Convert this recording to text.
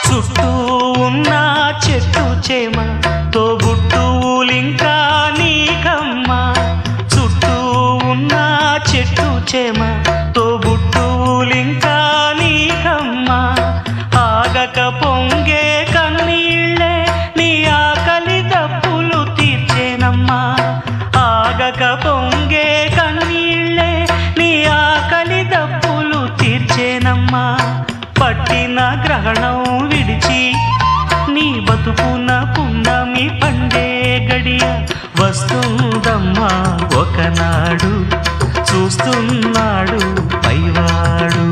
చుట్టూ ఉన్న చెట్టు చేమ తోబుట్టువులింకా నీకమ్మా. చుట్టూ ఉన్న చెట్టు చేమ తోబుట్టువులింకా నీకమ్మా. ఆగక పొంగే కన్నీళ్ళే నీ ఆకలి దప్పులు తీర్చేనమ్మా. ఆగక పొంగే కన్నీళ్ళే నీ ఆకలి దప్పులు తీర్చేనమ్మా. పట్టిన గ్రహణం విడిచి నీ బతుకున పున్నమి పండే గడియ వస్తుందమ్మా ఒకనాడు, చూస్తున్నాడు పైవాడు.